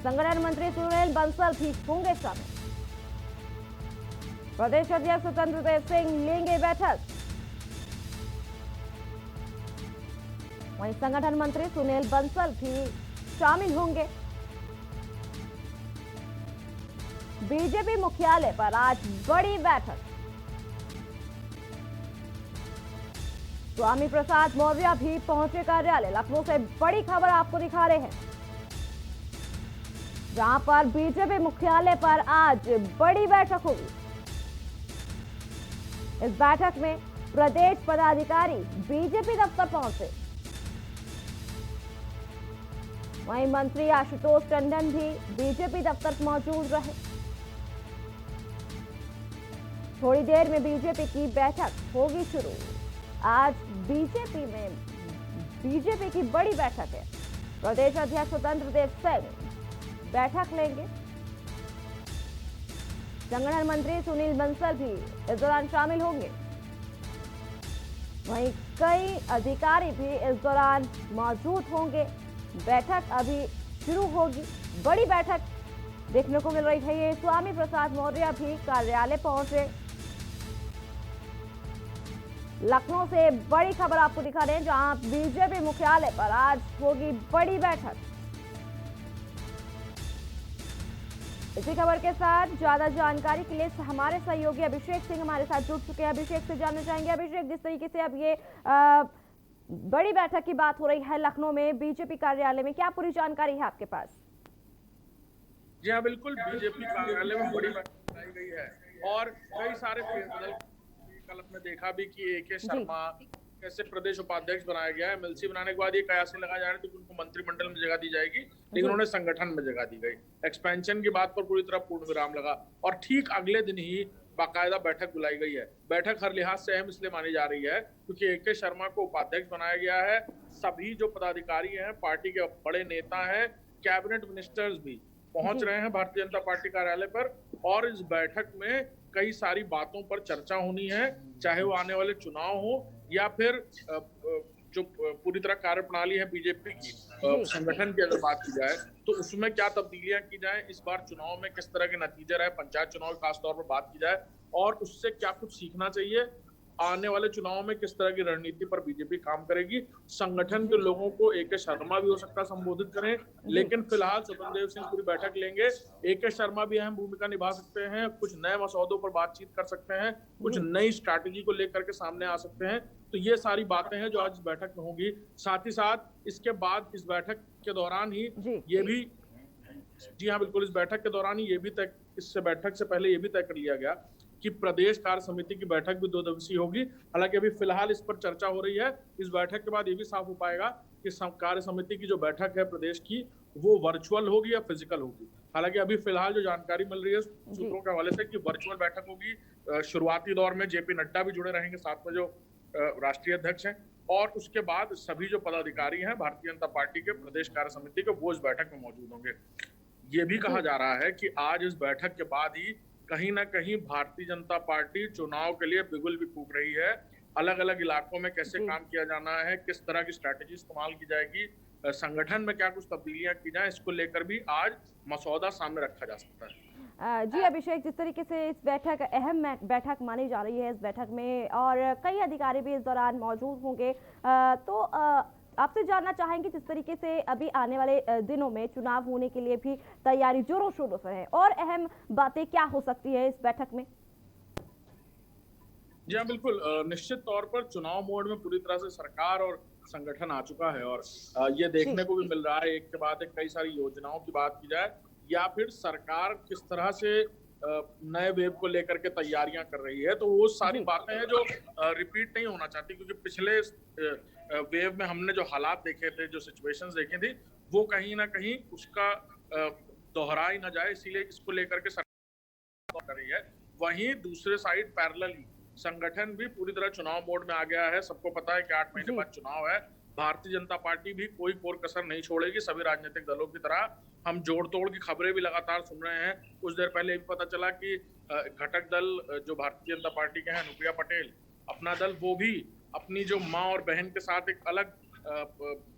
संगठन मंत्री सुनील बंसल भी होंगे शामिल। प्रदेश अध्यक्ष स्वतंत्र देव सिंह लेंगे बैठक। वहीं संगठन मंत्री सुनील बंसल भी शामिल होंगे। बीजेपी मुख्यालय पर आज बड़ी बैठक। स्वामी प्रसाद मौर्य भी पहुंचे कार्यालय। लखनऊ से बड़ी खबर आपको दिखा रहे हैं, जहां पर बीजेपी मुख्यालय पर आज बड़ी बैठक होगी। इस बैठक में प्रदेश पदाधिकारी बीजेपी दफ्तर पहुंचे। वहीं मंत्री आशुतोष टंडन भी बीजेपी दफ्तर मौजूद रहे। थोड़ी देर में बीजेपी की बैठक होगी शुरू। आज बीजेपी की बड़ी बैठक है। प्रदेश अध्यक्ष स्वतंत्र देव सिंह बैठक लेंगे। संगठन मंत्री सुनील बंसल भी इस दौरान शामिल होंगे। वहीं कई अधिकारी भी इस दौरान मौजूद होंगे। बैठक अभी शुरू होगी। बड़ी बैठक देखने को मिल रही है। ये स्वामी प्रसाद मौर्य भी कार्यालय पहुंचे। लखनऊ से बड़ी खबर आपको दिखा रहे हैं, जहां बीजेपी मुख्यालय पर आज होगी बड़ी बैठक। इसी खबर के साथ ज्यादा जानकारी के लिए हमारे सहयोगी अभिषेक सिंह हमारे साथ जुड़ चुके हैं। अभिषेक से जानना चाहेंगे, अभिषेक, जिस तरीके से अब ये बड़ी बैठक की बात हो रही है लखनऊ में बीजेपी कार्यालय में, क्या पूरी जानकारी है आपके पास? जी हाँ, बिल्कुल। बीजेपी कार्यालय में बड़ी बैठक बुलाई गई है और कई सारे फेरबदल। कल हमने देखा भी कि ए.के. शर्मा कैसे प्रदेश उपाध्यक्ष बनाया गया है। एमएलसी बनाने के बाद ये कयास लगाया जा रहा है कि उनको मंत्रिमंडल में जगह दी जाएगी, लेकिन उन्हें संगठन में जगह दी गई। एक्सपेंशन की बात पर पूरी तरह पूर्ण विराम लगा और ठीक अगले दिन ही बाकायदा बैठक बुलाई गई है। बैठक हर लिहाज से अहम इसलिए मानी जा रही है क्योंकि ए.के. शर्मा को उपाध्यक्ष बनाया गया है। सभी जो पदाधिकारी हैं, पार्टी के बड़े नेता हैं, कैबिनेट मिनिस्टर्स भी पहुंच रहे हैं भारतीय जनता पार्टी कार्यालय पर और इस बैठक में कई सारी बातों पर चर्चा होनी है, चाहे वो आने वाले चुनाव हो या फिर जो पूरी तरह कार्यप्रणाली है बीजेपी की, संगठन की अगर बात की जाए तो उसमें क्या तब्दीलियां की जाए, इस बार चुनाव में किस तरह के नतीजे रहे, पंचायत चुनाव खासतौर पर बात की जाए और उससे क्या कुछ सीखना चाहिए, आने वाले चुनाव में किस तरह की रणनीति पर बीजेपी काम करेगी। संगठन के लोगों को ए.के. शर्मा भी हो सकता है संबोधित करें, लेकिन फिलहाल स्वतंत्र देव सिंह पूरी बैठक लेंगे। ए.के. शर्मा भी अहम भूमिका निभा सकते हैं, कुछ नए मसौदों पर बातचीत कर सकते हैं, कुछ नई स्ट्रैटेजी को लेकर के सामने आ सकते हैं। तो ये सारी बातें हैं जो आज इस बैठक में होंगी। साथ ही साथ इसके बाद इस बैठक के दौरान ही ये भी, जी हाँ बिल्कुल, इस बैठक के दौरान ही ये भी तय, इससे बैठक से पहले ये भी तय कर लिया गया कि प्रदेश कार्य समिति की बैठक भी 2 दिवसीय होगी। हालांकि अभी फिलहाल इस पर चर्चा हो रही है। इस बैठक के बाद ये भी साफ हो पाएगा कि कार्य समिति की जो बैठक है प्रदेश की वो वर्चुअल होगी या फिजिकल होगी। हालांकि अभी फिलहाल जो जानकारी मिल रही है सूत्रों के हवाले से कि वर्चुअल बैठक होगी। शुरुआती दौर में जेपी नड्डा भी जुड़े रहेंगे, साथ में जो राष्ट्रीय अध्यक्ष हैं, और उसके बाद सभी जो पदाधिकारी हैं भारतीय जनता पार्टी के प्रदेश कार्य समिति के, वो इस बैठक में मौजूद होंगे। ये भी कहा जा रहा है कि आज इस बैठक के बाद ही कहीं ना कहीं भारतीय जनता पार्टी चुनाव के लिए बिगुल भी फूंक रही है। अलग अलग इलाकों में कैसे काम किया जाना है, किस तरह की स्ट्रैटेजी इस्तेमाल की जाएगी, संगठन में क्या कुछ तब्दीलियां की जाए, इसको लेकर भी आज मसौदा सामने रखा जा सकता है। जी अभिषेक, जिस तरीके से इस बैठक अहम बैठक मानी जा रही है, इस बैठक में और कई अधिकारी भी इस दौरान मौजूद होंगे, तो आपसे जानना चाहेंगे जिस तरीके से अभी आने वाले दिनों में चुनाव होने के लिए भी तैयारी जोरों शोरों से है, और अहम बातें क्या हो सकती है इस बैठक में? जी हाँ बिल्कुल, निश्चित तौर पर चुनाव मोड में पूरी तरह से सरकार और संगठन आ चुका है और ये देखने को भी मिल रहा है एक के बाद एक कई सारी योजनाओं की बात की जाए या फिर सरकार किस तरह से नए वेव को लेकर के तैयारियां कर रही है, तो वो सारी बातें हैं जो रिपीट नहीं होना चाहती, क्योंकि पिछले वेव में हमने जो हालात देखे थे, जो सिचुएशंस देखी थी, वो कहीं ना कहीं उसका दोहरा ही ना जाए, इसीलिए इसको लेकर के सरकार कर रही है। वहीं दूसरे साइड पैरेलली संगठन भी पूरी तरह चुनाव मोड में आ गया है। सबको पता है कि 8 महीने बाद चुनाव है। भारतीय जनता पार्टी भी कोई कोर कसर नहीं छोड़ेगी। सभी राजनीतिक दलों की तरह हम जोड़ तोड़ की खबरें भी लगातार सुन रहे हैं। कुछ देर पहले भी पता चला कि घटक दल जो भारतीय जनता पार्टी के हैं, अनुप्रिया पटेल अपना दल, वो भी अपनी जो माँ और बहन के साथ एक अलग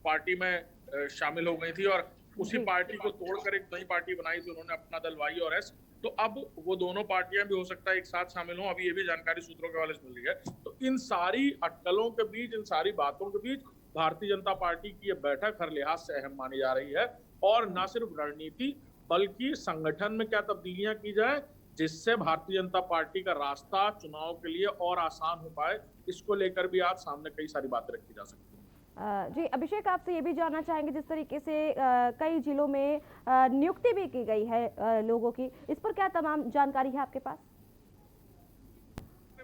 पार्टी में शामिल हो गई थी और उसी जी। पार्टी को तोड़कर एक नई पार्टी बनाई थी उन्होंने, अपना दल वाई और एस। तो अब वो दोनों पार्टियां भी हो सकता है एक साथ शामिल हों, अभी ये भी जानकारी सूत्रों के हवाले से मिल रही है। तो इन सारी अटकलों के बीच, इन सारी बातों के बीच भारतीय जनता पार्टी की ये बैठक हर लिहाज से अहम मानी जा रही है। और न सिर्फ रणनीति बल्कि संगठन में क्या तब्दीलियां की जाए जिससे भारतीय जनता पार्टी का रास्ता चुनाव के लिए और आसान हो पाए, इसको लेकर भी आज सामने कई सारी बातें रखी जा सकती हैं। जी अभिषेक, आपसे ये भी जानना चाहेंगे, जिस तरीके से कई जिलों में नियुक्ति भी की गई है लोगों की, इस पर क्या तमाम जानकारी है आपके पास?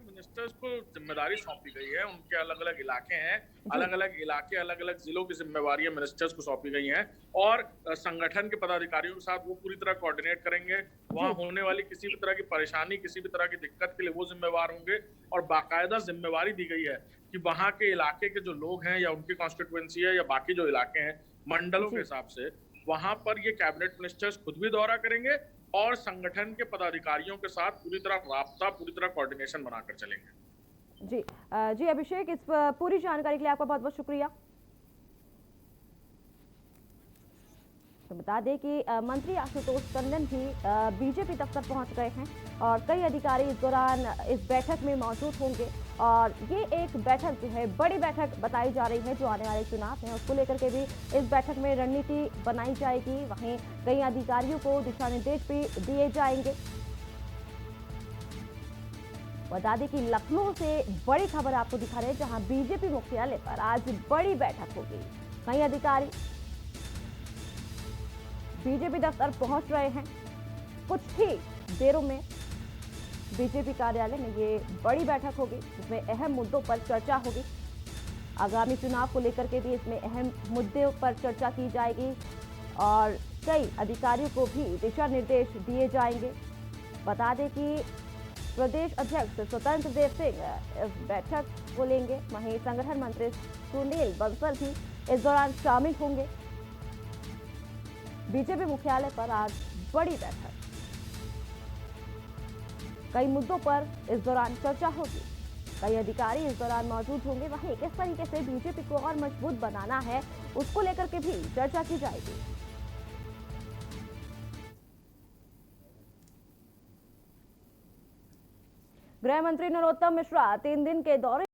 मिनिस्टर्स को जिम्मेदारी सौंपी गई है, उनके अलग अलग इलाके हैं, जी। अलग अलग इलाके अलग अलग जिलों की जिम्मेवारियां मिनिस्टर्स को सौंपी गई हैं। और संगठन के पदाधिकारियों के साथ वो पूरी तरह कोऑर्डिनेट करेंगे। वहां जी। होने वाली किसी भी तरह की परेशानी, किसी भी तरह की दिक्कत के लिए वो जिम्मेवार होंगे। और बाकायदा जिम्मेवारी दी गई है कि वहां के इलाके के जो लोग हैं या उनकी कॉन्स्टिट्यूएंसी है या बाकी जो इलाके हैं मंडलों के जी। हिसाब से, वहां पर ये कैबिनेट मिनिस्टर्स खुद भी दौरा करेंगे और संगठन के पदाधिकारियों के साथ पूरी तरह राब्ता, पूरी तरह कोऑर्डिनेशन बनाकर चलेंगे। जी। जी अभिषेक, इस पूरी जानकारी के लिए आपका बहुत बहुत शुक्रिया। तो बता दें कि मंत्री आशुतोष टंडन भी बीजेपी दफ्तर पहुंच गए हैं और कई अधिकारी इस दौरान इस बैठक में मौजूद होंगे। और ये एक बैठक जो है, बड़ी बैठक बताई जा रही है, जो आने वाले चुनाव हैं उसको लेकर के भी इस बैठक में रणनीति बनाई जाएगी। वहीं कई अधिकारियों को दिशा निर्देश भी दिए जाएंगे। बता दें कि लखनऊ से बड़ी खबर आपको दिखा रहे हैं, जहां बीजेपी मुख्यालय पर आज बड़ी बैठक होगी। कई अधिकारी बीजेपी दफ्तर पहुंच रहे हैं। कुछ ही देरों में बीजेपी कार्यालय में ये बड़ी बैठक होगी, जिसमें अहम मुद्दों पर चर्चा होगी। आगामी चुनाव को लेकर के भी इसमें अहम मुद्दों पर चर्चा की जाएगी और कई अधिकारियों को भी दिशा निर्देश दिए जाएंगे। बता दें कि प्रदेश अध्यक्ष स्वतंत्र देव सिंह इस बैठक को लेंगे। वहीं संगठन मंत्री सुनील बंसल भी इस दौरान शामिल होंगे। बीजेपी मुख्यालय पर आज बड़ी बैठक, कई मुद्दों पर इस दौरान चर्चा होगी। कई अधिकारी इस दौरान मौजूद होंगे। वहीं किस तरीके से बीजेपी को और मजबूत बनाना है उसको लेकर के भी चर्चा की जाएगी। गृह मंत्री नरोत्तम मिश्रा 3 दिन के दौरे